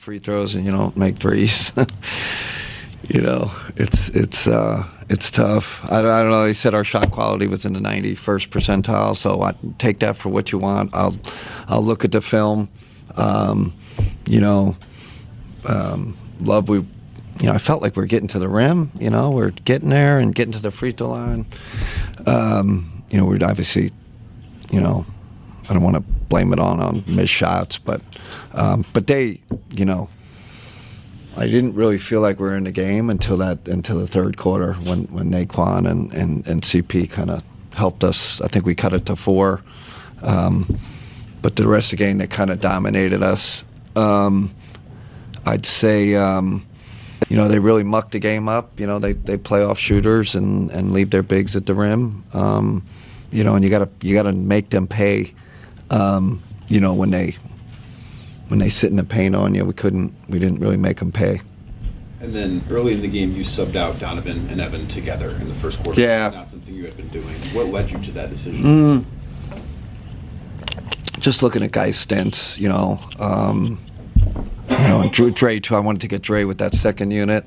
free throws and you don't make threes. You know, it's tough. I don't know. They said our shot quality was in the 91st percentile, so I take that for what you want. I'll look at the film. You know, Love. I felt like we're getting to the rim. You know, we're getting there and getting to the free throw line. You know, we're obviously, you know, I don't want to blame it on missed shots, but they, you know. I didn't really feel like we were in the game until the third quarter when Naquan and CP kind of helped us. I think we cut it to 4, but the rest of the game they kind of dominated us. I'd say you know, they really mucked the game up. You know, they play off shooters and leave their bigs at the rim. You know, and you gotta make them pay. You know, when they sit in the paint on you, we didn't really make them pay. And then early in the game, you subbed out Donovan and Evan together in the first quarter. Yeah. Not something you had been doing. What led you to that decision? Just looking at guys' stints, you know. You know, and Dre too. I wanted to get Dre with that second unit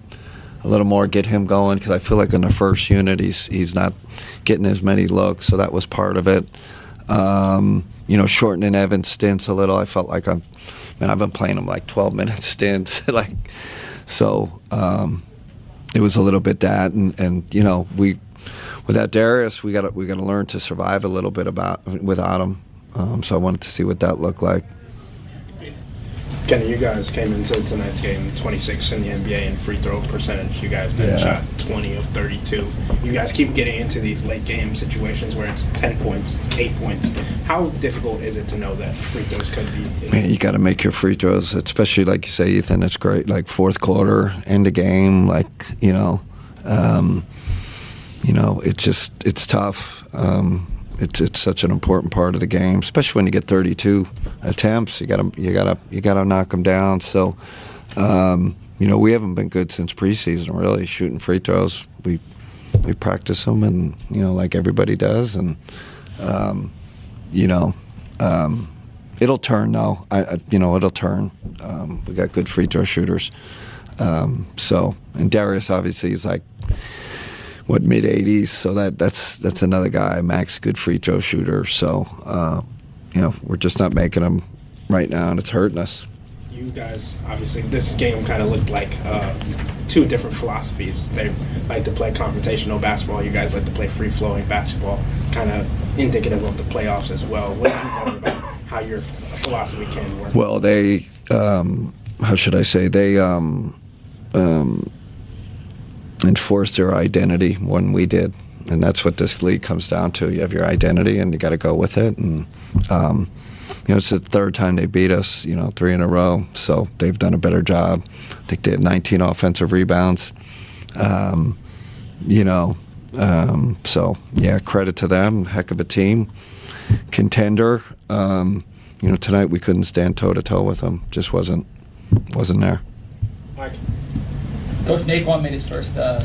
a little more, get him going, because I feel like in the first unit he's not getting as many looks, so that was part of it. You know, shortening Evan's stints a little. I felt like I've been playing him like 12-minute stints, like, so it was a little bit that, and you know, without Darius, we got to learn to survive a little bit without him. So I wanted to see what that looked like. Kenny, you guys came into tonight's game 26 in the NBA in free throw percentage. You guys then shot 20 of 32. You guys keep getting into these late game situations where it's 10 points, 8 points. How difficult is it to know that free throws could be? Man, you got to make your free throws, especially like you say, Ethan. It's great, like fourth quarter, end of game, like you know, it's tough. It's such an important part of the game, especially when you get 32 attempts. You gotta knock them down. So, you know, we haven't been good since preseason. Really, shooting free throws. We practice them, and you know, like everybody does, and you know, it'll turn though. You know, it'll turn. We got good free throw shooters. So, and Darius obviously is like, what, mid-80s, so that's another guy. Max, good free throw shooter. So, you know, we're just not making them right now, and it's hurting us. You guys, obviously, this game kind of looked like two different philosophies. They like to play confrontational basketball. You guys like to play free-flowing basketball. It's kind of indicative of the playoffs as well. What do you know about how your philosophy can work? Well, they, how should I say, they enforce their identity more than we did, and that's what this league comes down to. You have your identity, and you got to go with it. And you know, it's the third time they beat us. You know, 3 in a row. So they've done a better job. I think they had 19 offensive rebounds. You know, so yeah, credit to them. Heck of a team, contender. You know, tonight we couldn't stand toe to toe with them. Just wasn't there. Mark. Coach Naquan made his first, or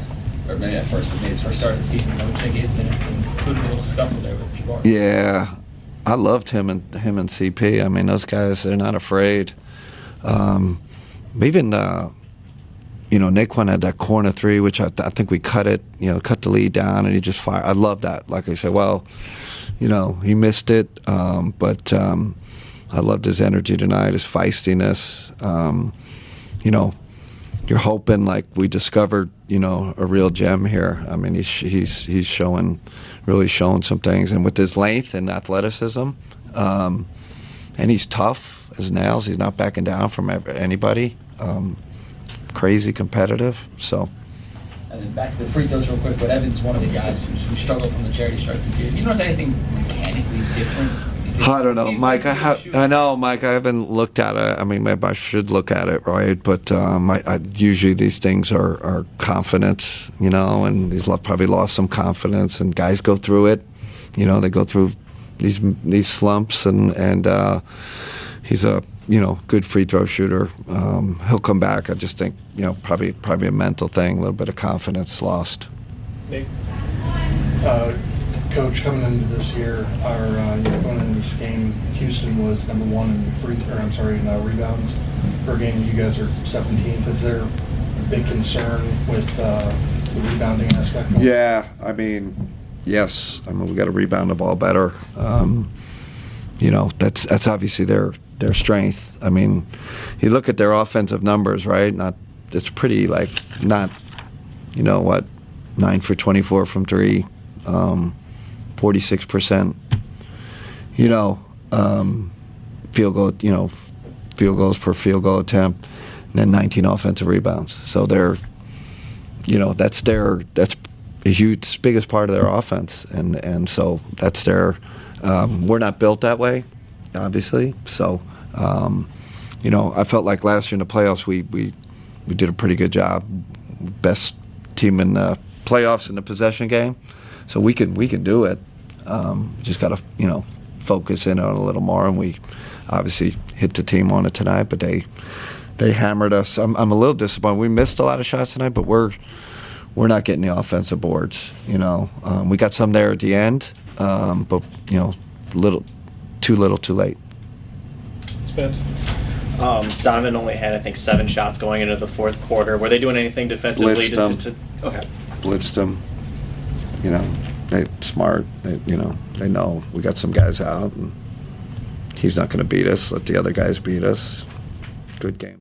maybe not first, but made his first start of the season. Coach Nick his minutes and included a little scuffle there with Jabbar. Yeah, I loved him and CP. I mean, those guys, they're not afraid. Even you know, Naquan had that corner three, which I think we cut it. You know, cut the lead down, and he just fired. I love that. Like I said, well, you know, he missed it, but I loved his energy tonight, his feistiness. You know. You're hoping like we discovered, you know, a real gem here. I mean, he's really showing some things, and with his length and athleticism, and he's tough as nails. He's not backing down from anybody. Crazy competitive. So. And then back to the free throws real quick. But Evan's one of the guys who struggled from the charity stripe this year. You notice anything mechanically different? I don't know, Mike. I know, Mike. I haven't looked at it. I mean, maybe I should look at it, right? But I usually these things are confidence, you know, and he's probably lost some confidence. And guys go through it, you know. They go through these slumps, and he's a good free throw shooter. He'll come back. I just think probably a mental thing, a little bit of confidence lost. Nick, Coach, coming into this year, going into this game, Houston was number 1 in rebounds per game. You guys are 17th. Is there a big concern with the rebounding aspect? Yeah, I mean, yes. I mean, we got to rebound the ball better. That's obviously their strength. I mean, you look at their offensive numbers, right? It's pretty not, 9 for 24 from 3. 46%, field goals per field goal attempt, and then 19 offensive rebounds. So that's a huge, biggest part of their offense, and so that's their. We're not built that way, obviously. So, I felt like last year in the playoffs we did a pretty good job. Best team in the playoffs in the possession game. So we can do it. Just got to focus in on it a little more, and we obviously hit the team on it tonight. But they hammered us. I'm a little disappointed. We missed a lot of shots tonight, but we're not getting the offensive boards. We got some there at the end, but too little, too late. Spence. Donovan only had, I think, 7 shots going into the fourth quarter. Were they doing anything defensively? Blitzed to okay. Blitzed them. They're smart. They know we got some guys out, and he's not going to beat us. Let the other guys beat us. Good game.